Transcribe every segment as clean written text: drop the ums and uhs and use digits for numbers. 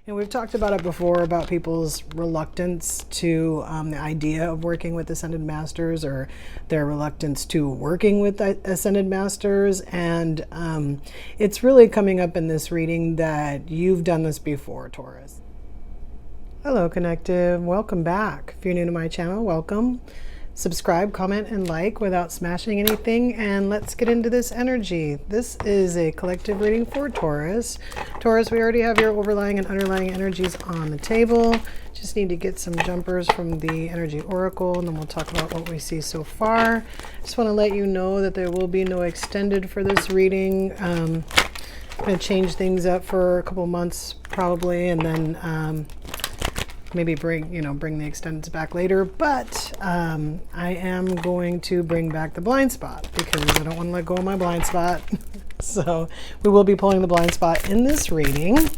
And we've talked about it before, about people's reluctance to the idea of working with Ascended Masters, or their reluctance to working with Ascended Masters. And it's really coming up in this reading that you've done this before, Taurus. Hello, Connective. Welcome back. If you're new to my channel, welcome. Subscribe, comment, and like without smashing anything, and let's get into this energy. This is a collective reading for Taurus. Taurus, we already have your overlying and underlying energies on the table. Just need to get some jumpers from the energy oracle, and then we'll talk about what we see so far. Just want to let you know that there will be no extended for this reading. I'm going to change things up for a couple months probably, and then maybe bring the extendeds back later, but I am going to bring back the blind spot because I don't want to let go of my blind spot. So we will be pulling the blind spot in this reading.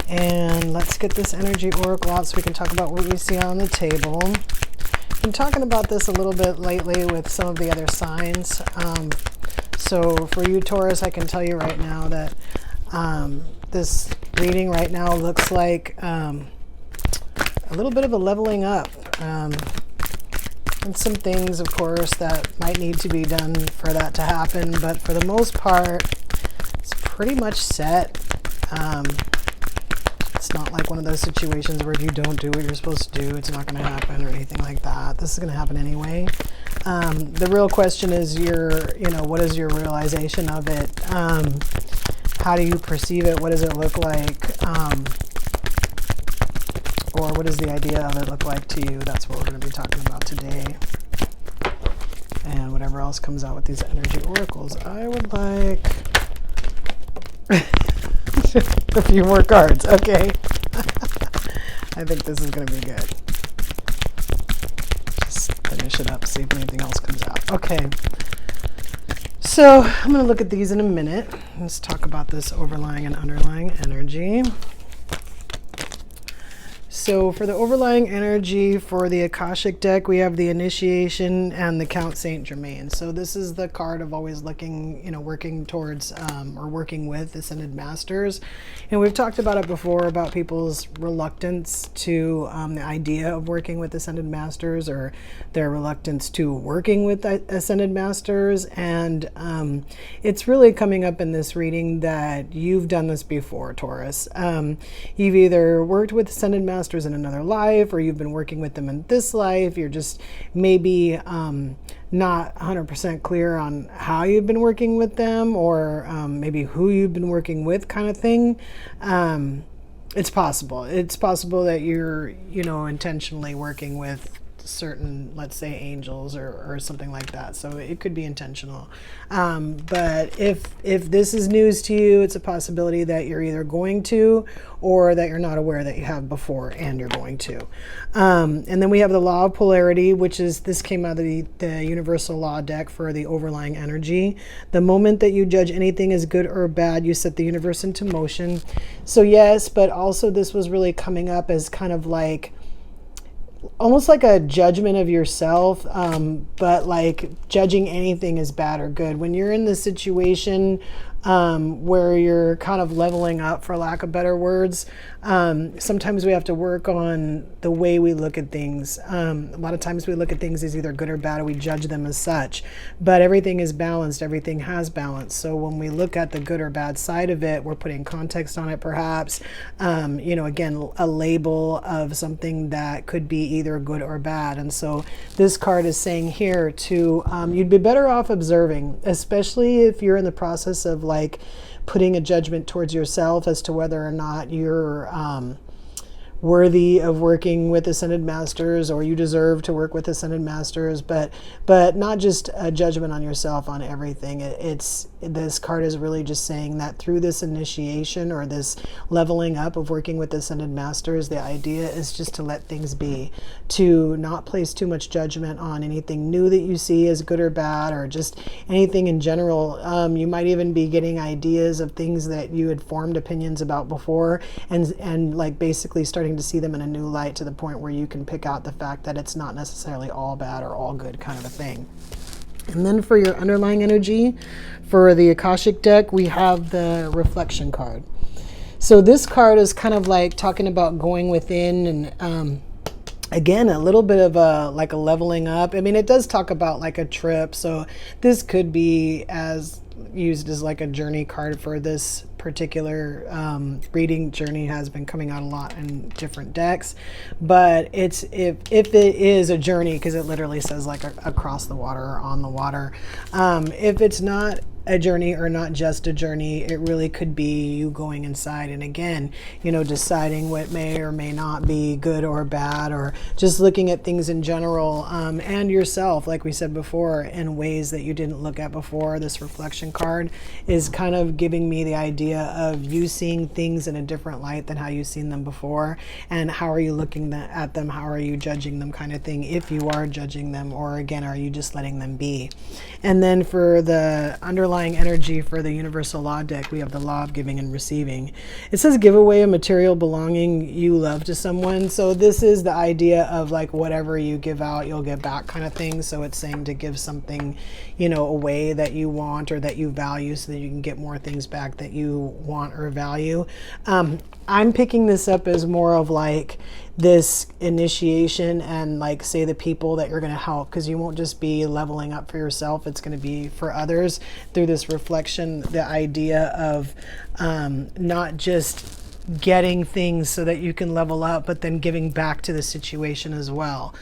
And let's get this energy oracle out so we can talk about what we see on the table. I've been talking about this a little bit lately with some of the other signs. So for you, Taurus, I can tell you right now that this reading right now looks like a little bit of a leveling up, and some things, of course, that might need to be done for that to happen, but for the most part it's pretty much set. It's not like one of those situations where if you don't do what you're supposed to do, it's not going to happen or anything like that. This is going to happen anyway. The real question is what is your realization of it? How do you perceive it? What does it look like? Or what does the idea of it look like to you? That's what we're going to be talking about today. And whatever else comes out with these energy oracles. I would like a few more cards. Okay. I think this is going to be good. Just finish it up, see if anything else comes out. Okay. So I'm going to look at these in a minute. Let's talk about this overlying and underlying energy. So for the overlying energy for the Akashic deck, we have the Initiation and the Count Saint Germain. So this is the card of always looking, working towards or working with Ascended Masters. And we've talked about it before, about people's reluctance to the idea of working with Ascended Masters, or their reluctance to working with Ascended Masters. And it's really coming up in this reading that you've done this before, Taurus. You've either worked with Ascended Masters in another life, or you've been working with them in this life. You're just maybe not 100% clear on how you've been working with them, or maybe who you've been working with, kind of thing. It's possible. It's possible that you're, intentionally working with certain, let's say, angels or something like that. So it could be intentional. But if this is news to you, it's a possibility that you're either going to, or that you're not aware that you have before and you're going to. And then we have the Law of Polarity, which is, this came out of the Universal Law deck for the overlying energy. The moment that you judge anything as good or bad, you set the universe into motion. So yes, but also this was really coming up as kind of like almost like a judgment of yourself, but like judging anything as bad or good. When you're in this situation where you're kind of leveling up, for lack of better words, sometimes we have to work on the way we look at things. A lot of times we look at things as either good or bad, or we judge them as such, but everything is balanced. Everything has balance. So when we look at the good or bad side of it, we're putting context on it, perhaps, again, a label of something that could be either good or bad. And so this card is saying here to, you'd be better off observing, especially if you're in the process of like putting a judgment towards yourself as to whether or not you're worthy of working with Ascended Masters, or you deserve to work with Ascended Masters, but not just a judgment on yourself on everything. This card is really just saying that through this initiation, or this leveling up of working with Ascended Masters, the idea is just to let things be, to not place too much judgment on anything new that you see as good or bad, or just anything in general. You might even be getting ideas of things that you had formed opinions about before, and like basically starting to see them in a new light, to the point where you can pick out the fact that it's not necessarily all bad or all good, kind of a thing. And then for your underlying energy, for the Akashic deck, we have the reflection card. So this card is kind of like talking about going within and again, a little bit of a like a leveling up. I mean, it does talk about like a trip, so this could be as used as like a journey card for this particular reading. Journey has been coming out a lot in different decks, but it's if it is a journey, because it literally says like across the water or on the water. If it's not a journey or not just a journey, it really could be you going inside and again, you know, deciding what may or may not be good or bad, or just looking at things in general, and yourself, like we said before, in ways that you didn't look at before. This reflection card is kind of giving me the idea of you seeing things in a different light than how you've seen them before, and how are you looking at them, how are you judging them, kind of thing, if you are judging them, or again, are you just letting them be. And then for the underlying energy for the universal law deck, we have the law of giving and receiving. It says give away a material belonging you love to someone. So this is the idea of like whatever you give out, you'll get back, kind of thing. So it's saying to give something, you know, away that you want or that you value, so that you can get more things back that you want or value. I'm picking this up as more of like this initiation, and like say the people that you're going to help, because you won't just be leveling up for yourself, it's going to be for others through this reflection. The idea of not just getting things so that you can level up, but then giving back to the situation as well.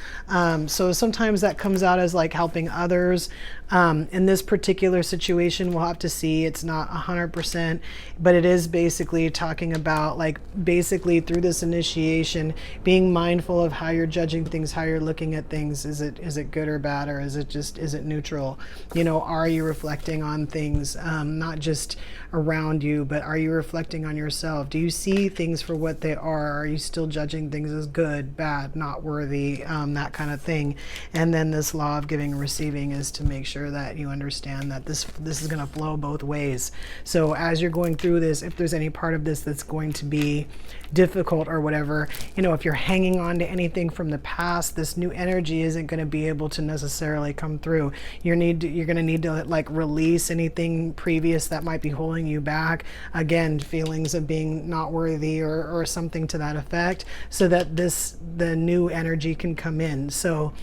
So sometimes that comes out as like helping others. In this particular situation, we'll have to see. It's not 100%, but it is basically talking about like basically through this initiation, being mindful of how you're judging things, how you're looking at things. Is it good or bad, or is it neutral? You know, are you reflecting on things, not just around you, but are you reflecting on yourself? Do you see things for what they are? Are you still judging things as good, bad, not worthy, that kind of thing? And then this law of giving and receiving is to make sure that you understand that this is going to flow both ways. So as you're going through this, if there's any part of this that's going to be difficult or whatever, you know, if you're hanging on to anything from the past, this new energy isn't going to be able to necessarily come through. You're going to need to like release anything previous that might be holding you back. Again, feelings of being not worthy or something to that effect, so that the new energy can come in. So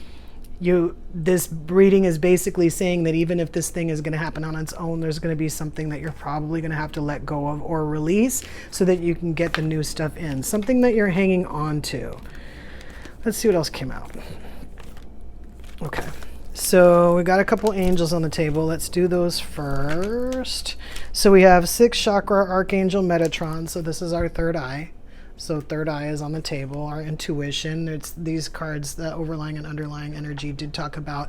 this reading is basically saying that even if this thing is going to happen on its own, there's going to be something that you're probably going to have to let go of or release, so that you can get the new stuff in, something that you're hanging on to. Let's see what else came out. Okay, so we got a couple angels on the table. Let's do those first. So we have 6th chakra Archangel Metatron. So this is our third eye. So third eye is on the table, our intuition. It's these cards, the overlying and underlying energy did talk about,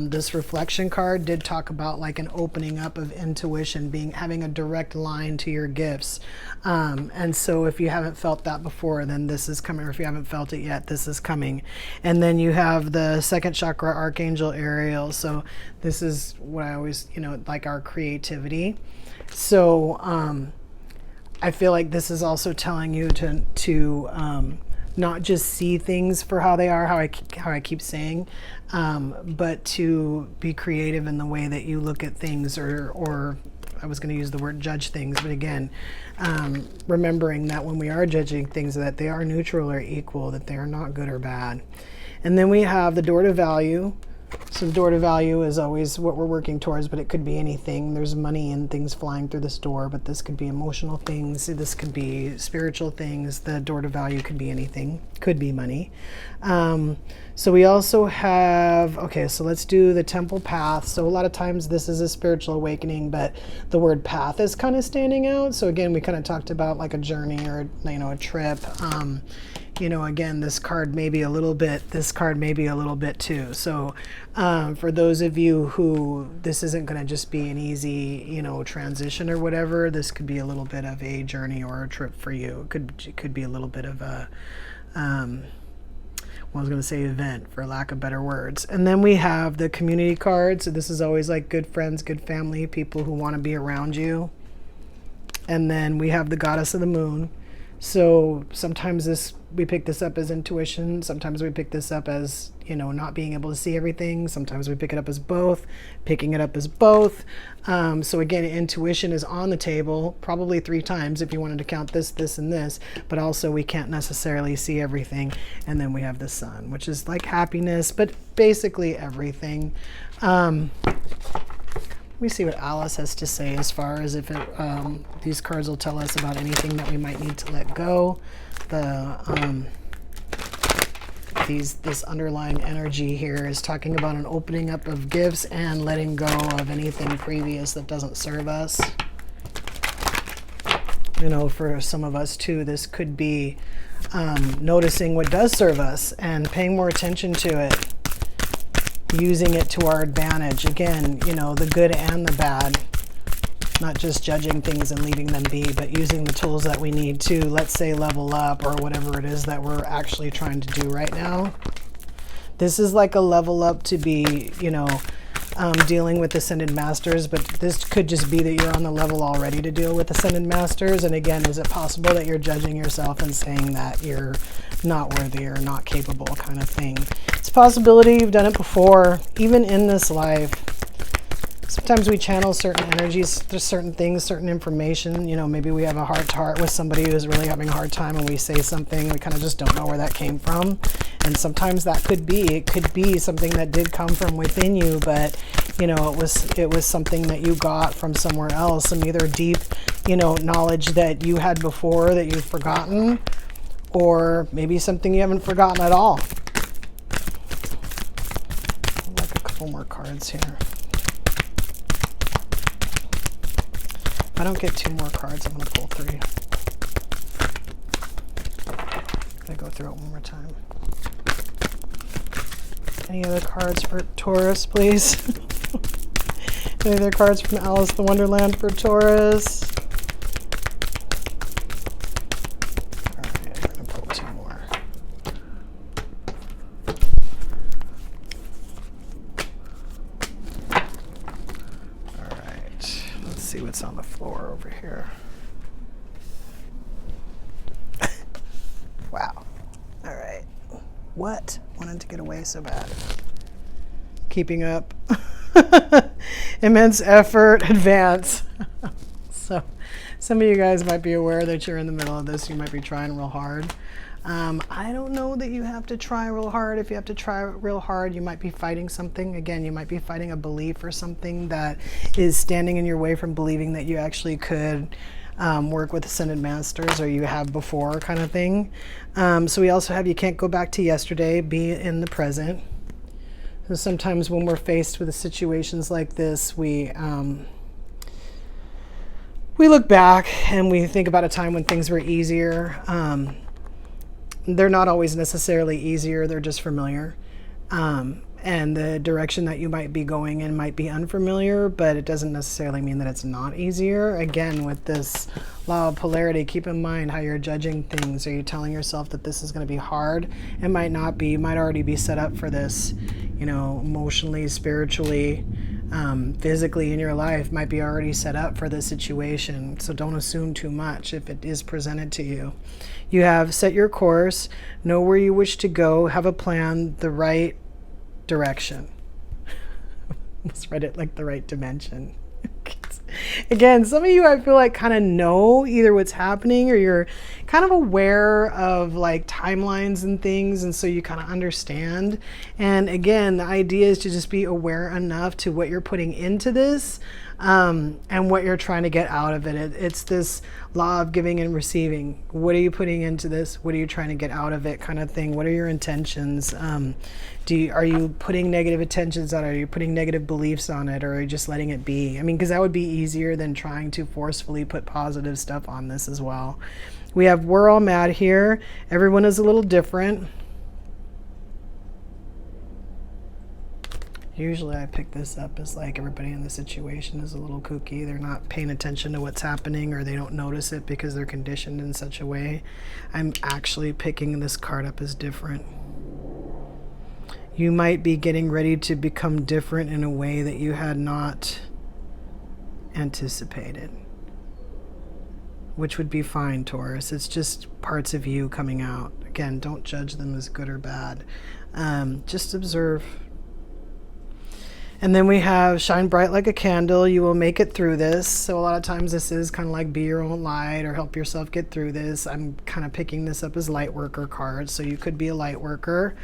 this reflection card did talk about like an opening up of intuition, having a direct line to your gifts. And so if you haven't felt that before, then this is coming, or if you haven't felt it yet, this is coming. And then you have the 2nd chakra Archangel Ariel. So this is what I always, you know, like our creativity. So, I feel like this is also telling you to not just see things for how they are, how I keep saying, but to be creative in the way that you look at things, or I was going to use the word judge things, but again, remembering that when we are judging things, that they are neutral or equal, that they are not good or bad. And then we have the door to value. So the door to value is always what we're working towards, but it could be anything. There's money and things flying through this door, but this could be emotional things. This could be spiritual things. The door to value could be anything. Could be money. So we also have, okay, so let's do the temple path. So a lot of times this is a spiritual awakening, but the word path is kind of standing out. So again, we kind of talked about like a journey or, you know, a trip. You know, again, this card may be a little bit, this card may be a little bit too. So for those of you who this isn't going to just be an easy, you know, transition or whatever, this could be a little bit of a journey or a trip for you. It could be a little bit of a, well, I was going to say event for lack of better words. And then we have the community card. So this is always like good friends, good family, people who want to be around you. And then we have the goddess of the moon. So sometimes we pick this up as intuition. Sometimes we pick this up as, you know, not being able to see everything. Sometimes we pick it up as both, picking it up as both. So again, intuition is on the table probably 3 times if you wanted to count this, this, and this, but also we can't necessarily see everything. And then we have the sun, which is like happiness, but basically everything. Let me see what Alice has to say as far as if these cards will tell us about anything that we might need to let go. This underlying energy here is talking about an opening up of gifts and letting go of anything previous that doesn't serve us. You know, for some of us too, this could be noticing what does serve us and paying more attention to it. Using it to our advantage. Again, you know, the good and the bad. Not just judging things and leaving them be, but using the tools that we need to, let's say, level up or whatever it is that we're actually trying to do right now. This is like a level up to be, you know, dealing with Ascended Masters, but this could just be that you're on the level already to deal with Ascended Masters. And again, is it possible that you're judging yourself and saying that you're not worthy or not capable kind of thing? It's a possibility you've done it before, even in this life. Sometimes we channel certain energies, there's certain things, certain information. You know, maybe we have a heart-to-heart with somebody who's really having a hard time and we say something, we kind of just don't know where that came from. And sometimes that could be something that did come from within you, but, you know, it was something that you got from somewhere else, some either deep, you know, knowledge that you had before that you've forgotten, or maybe something you haven't forgotten at all. I'd like a couple more cards here. If I don't get 2 more cards, I'm going to pull 3. I'm going to go through it one more time. Any other cards for Taurus, please? Any other cards from Alice the Wonderland for Taurus? All right, I'm going to pull 2 more. All right, let's see what's on the floor over here. Wow. All right. What? Wanted to get away so bad. Keeping up. Immense effort, advance. So some of you guys might be aware that you're in the middle of this. You might be trying real hard. I don't know that you have to try real hard. If you have to try real hard, you might be fighting something. Again, you might be fighting a belief or something that is standing in your way from believing that you actually could work with Ascended Masters, or you have before, kind of thing. So we also have, you can't go back to yesterday, be in the present. So sometimes when we're faced with situations like this, we look back and we think about a time when things were easier. They're not always necessarily easier, they're just familiar. And the direction that you might be going in might be unfamiliar, but it doesn't necessarily mean that it's not easier. Again, with this law of polarity, keep in mind how you're judging things. Are you telling yourself that this is going to be hard? It might not be. You might already be set up for this, you know, emotionally, spiritually, physically in your life might be already set up for this situation. So don't assume too much if it is presented to you. You have set your course, know where you wish to go, have a plan, the right direction. Let's read it like the right dimension. Again, some of you, I feel like, kind of know either what's happening or you're kind of aware of like timelines and things, and so you kind of understand. And again, the idea is to just be aware enough to what you're putting into this and what you're trying to get out of it. It's this law of giving and receiving. What are you putting into this? What are you trying to get out of it, kind of thing? What are your intentions? Are you putting negative intentions on it? Are you putting negative beliefs on it? Or are you just letting it be? I mean, because that would be easier than trying to forcefully put positive stuff on this as well. We have we're all mad here. Everyone is a little different. Usually I pick this up as like everybody in the situation is a little kooky. They're not paying attention to what's happening, or they don't notice it because they're conditioned in such a way. I'm actually picking this card up as different. You might be getting ready to become different in a way that you had not anticipated. which would be fine, Taurus. It's just parts of you coming out. Again, don't judge them as good or bad. Just observe. And then we have shine bright like a candle. You will make it through this. So a lot of times this is kind of like be your own light or help yourself get through this. I'm kind of picking this up as Lightworker cards. So you could be a Lightworker.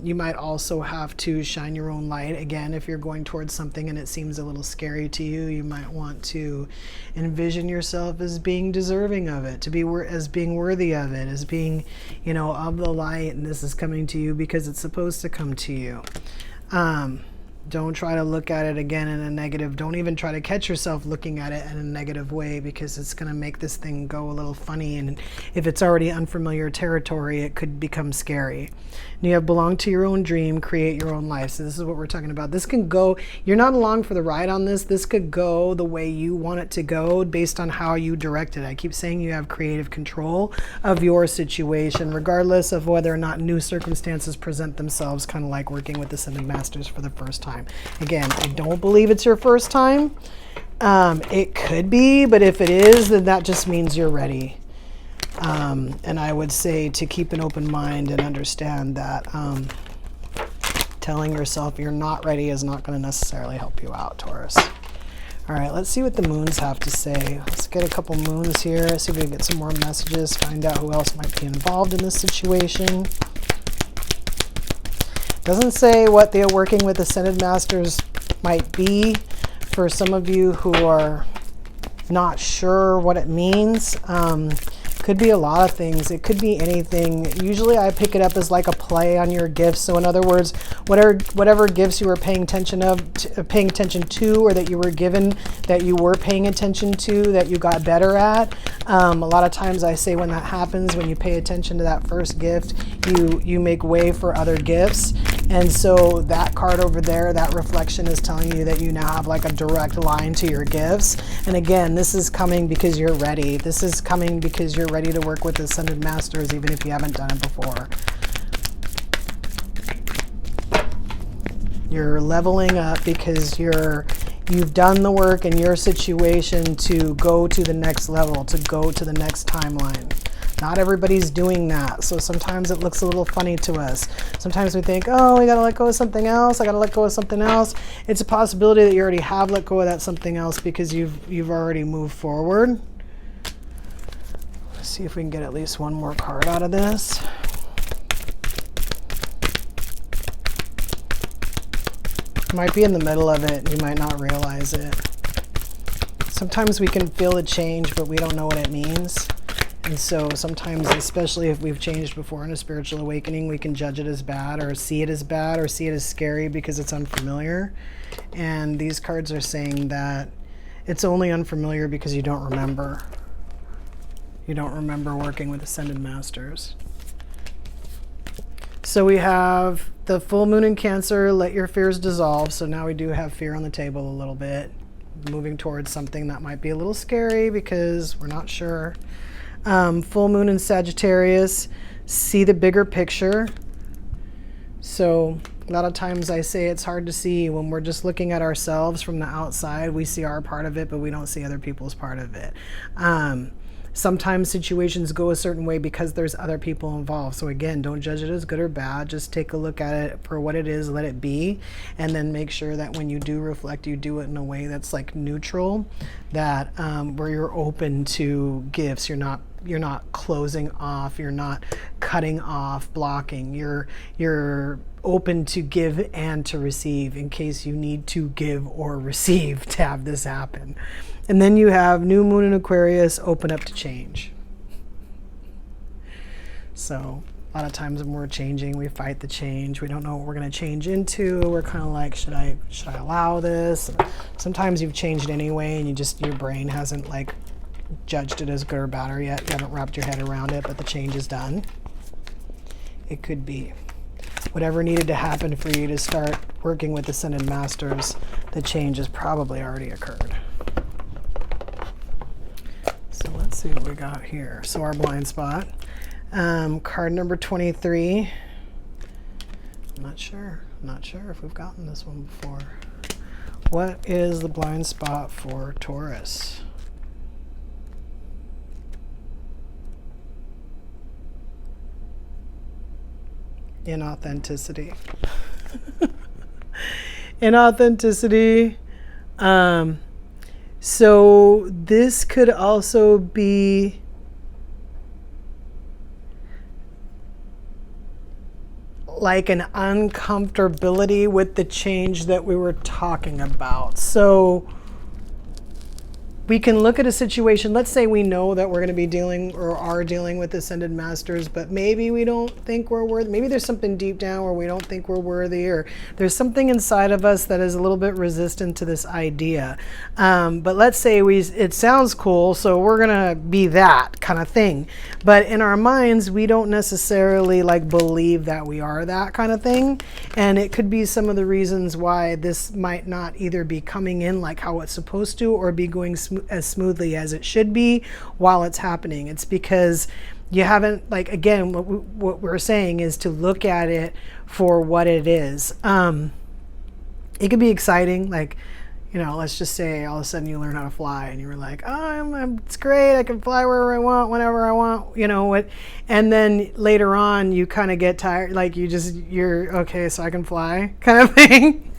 You might also have to shine your own light. Again, if you're going towards something and it seems a little scary to you, you might want to envision yourself as being deserving of it, as being worthy of it, as being, you know, of the light. And this is coming to you because it's supposed to come to you. Don't try to look at it again in a negative. Don't even try to catch yourself looking at it in a negative way, because it's going to make this thing go a little funny. And if it's already unfamiliar territory, it could become scary. And you have belong to your own dream, create your own life. So this is what we're talking about. This can go, you're not along for the ride on this. This could go the way you want it to go based on how you direct it. I keep saying you have creative control of your situation, regardless of whether or not new circumstances present themselves, kind of like working with Ascended Masters for the first time. Again, I don't believe it's your first time. It could be, but if it is, then that just means you're ready. And I would say to keep an open mind and understand that telling yourself you're not ready is not going to necessarily help you out, Taurus. All right, let's see what the moons have to say. Let's get a couple moons here, see if we can get some more messages, find out who else might be involved in this situation. Doesn't say what the working with Ascended Masters might be for some of you who are not sure what it means. Could be a lot of things. It could be anything. Usually I pick it up as like a play on your gifts. So in other words, whatever gifts you were paying attention to, or that you were given, that you were paying attention to, that you got better at. A lot of times I say when that happens, when you pay attention to that first gift, you make way for other gifts. And so that card over there, that reflection is telling you that you now have like a direct line to your gifts. And again, this is coming because you're ready. This is coming because you're ready to work with Ascended Masters, even if you haven't done it before. You're leveling up because you've done the work in your situation to go to the next level, to go to the next timeline. Not everybody's doing that. So sometimes it looks a little funny to us. Sometimes we think, oh, we got to let go of something else. I got to let go of something else. It's a possibility that you already have let go of that something else because you've already moved forward. Let's see if we can get at least one more card out of this. You might be in the middle of it and you might not realize it. Sometimes we can feel a change, but we don't know what it means. And so sometimes, especially if we've changed before in a spiritual awakening, we can judge it as bad or see it as scary because it's unfamiliar. And these cards are saying that it's only unfamiliar because you don't remember. You don't remember working with Ascended Masters. So we have the full moon in Cancer, let your fears dissolve. So now we do have fear on the table a little bit, moving towards something that might be a little scary because we're not sure. Full moon in Sagittarius, see the bigger picture. So a lot of times I say it's hard to see when we're just looking at ourselves from the outside. We see our part of it, but we don't see other people's part of it. Sometimes situations go a certain way because there's other people involved. So again, don't judge it as good or bad. Just take a look at it for what it is, let it be, and then make sure that when you do reflect, you do it in a way that's like neutral, that where you're open to gifts. You're not closing off, you're not cutting off, blocking. You're open to give and to receive in case you need to give or receive to have this happen. And then you have new moon in Aquarius, open up to change. So a lot of times when we're changing, we fight the change. We don't know what we're going to change into. We're kind of like, should I allow this? And sometimes you've changed anyway and your brain hasn't like judged it as good or bad yet. You haven't wrapped your head around it, but the change is done. It could be whatever needed to happen for you to start working with Ascended Masters. The change has probably already occurred. So let's see what we got here. So our blind spot, card number 23. I'm not sure if we've gotten this one before. What is the blind spot for Taurus? Inauthenticity. Inauthenticity. So this could also be like an uncomfortability with the change that we were talking about. So we can look at a situation, let's say we know that we're going to be dealing or are dealing with ascended masters, but maybe we don't think we're worthy. Maybe there's something deep down where we don't think we're worthy, or there's something inside of us that is a little bit resistant to this idea. But let's say it sounds cool, so we're going to be that kind of thing. But in our minds, we don't necessarily like believe that we are that kind of thing. And it could be some of the reasons why this might not either be coming in like how it's supposed to, or be going as smoothly as it should be while it's happening. It's because you haven't, like, again, what we're saying is to look at it for what it is. It could be exciting, like, you know, let's just say all of a sudden you learn how to fly and you were like, oh, it's great, I can fly wherever I want, whenever I want, you know what? And then later on you kind of get tired, like you're okay, so I can fly kind of thing.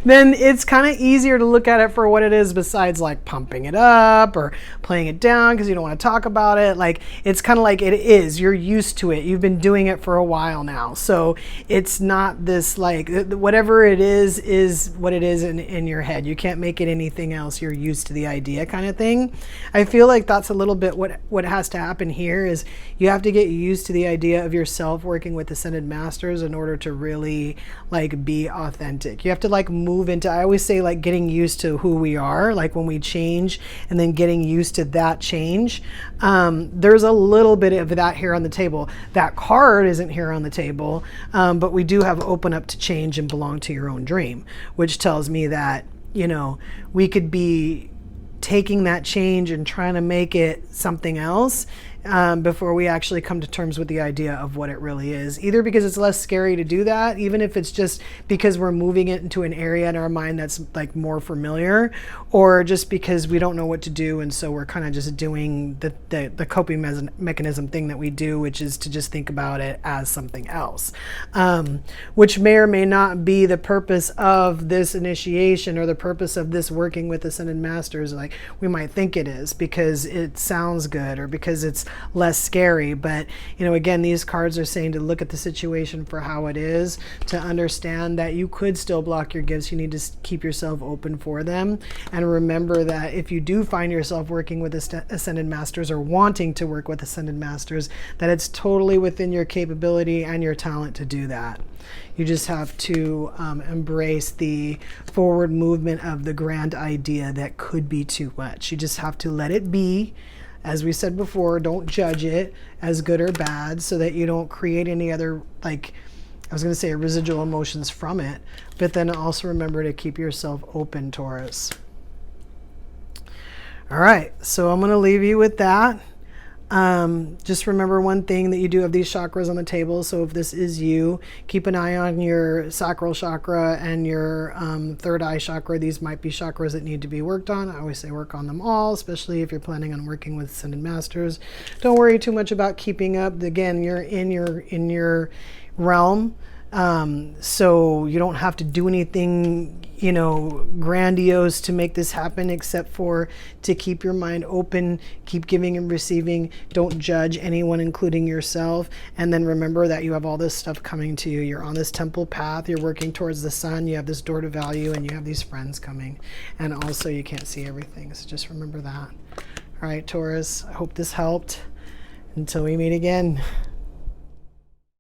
Then it's kind of easier to look at it for what it is, besides like pumping it up or playing it down because you don't want to talk about it. Like, it's kind of like it is. You're used to it. You've been doing it for a while now. So it's not this like, whatever it is what it is in your head. You can't make it anything else. You're used to the idea kind of thing. I feel like that's a little bit what has to happen here is you have to get used to the idea of yourself working with ascended masters in order to really like be authentic. You have to like move into, I always say, like getting used to who we are, like when we change and then getting used to that change. There's a little bit of that here on the table. That card isn't here on the table, but we do have open up to change and belong to your own dream, which tells me that, you know, we could be taking that change and trying to make it something else before we actually come to terms with the idea of what it really is. Either because it's less scary to do that, even if it's just because we're moving it into an area in our mind that's like more familiar, or just because we don't know what to do, and so we're kind of just doing the coping mechanism thing that we do, which is to just think about it as something else, which may or may not be the purpose of this initiation or the purpose of this working with ascended masters. Like, we might think it is because it sounds good or because it's less scary. But, you know, again, these cards are saying to look at the situation for how it is, to understand that you could still block your gifts. You need to keep yourself open for them, and remember that if you do find yourself working with ascended masters or wanting to work with ascended masters, that it's totally within your capability and your talent to do that. You just have to embrace the forward movement of the grand idea that could be too much. You just have to let it be. As we said before, don't judge it as good or bad, so that you don't create any other, like, I was going to say residual emotions from it. But then also remember to keep yourself open, Taurus. All right, so I'm going to leave you with that. Just remember one thing, that you do have these chakras on the table. So if this is you, keep an eye on your sacral chakra and your third eye chakra. These might be chakras that need to be worked on. I always say work on them all, especially if you're planning on working with ascended masters. Don't worry too much about keeping up. Again, you're in your realm. So you don't have to do anything, you know, grandiose to make this happen, except for to keep your mind open, keep giving and receiving. Don't judge anyone, including yourself. And then remember that you have all this stuff coming to you. You're on this temple path. You're working towards the sun. You have this door to value, and you have these friends coming. And also, you can't see everything. So just remember that. All right, Taurus, I hope this helped. Until we meet again.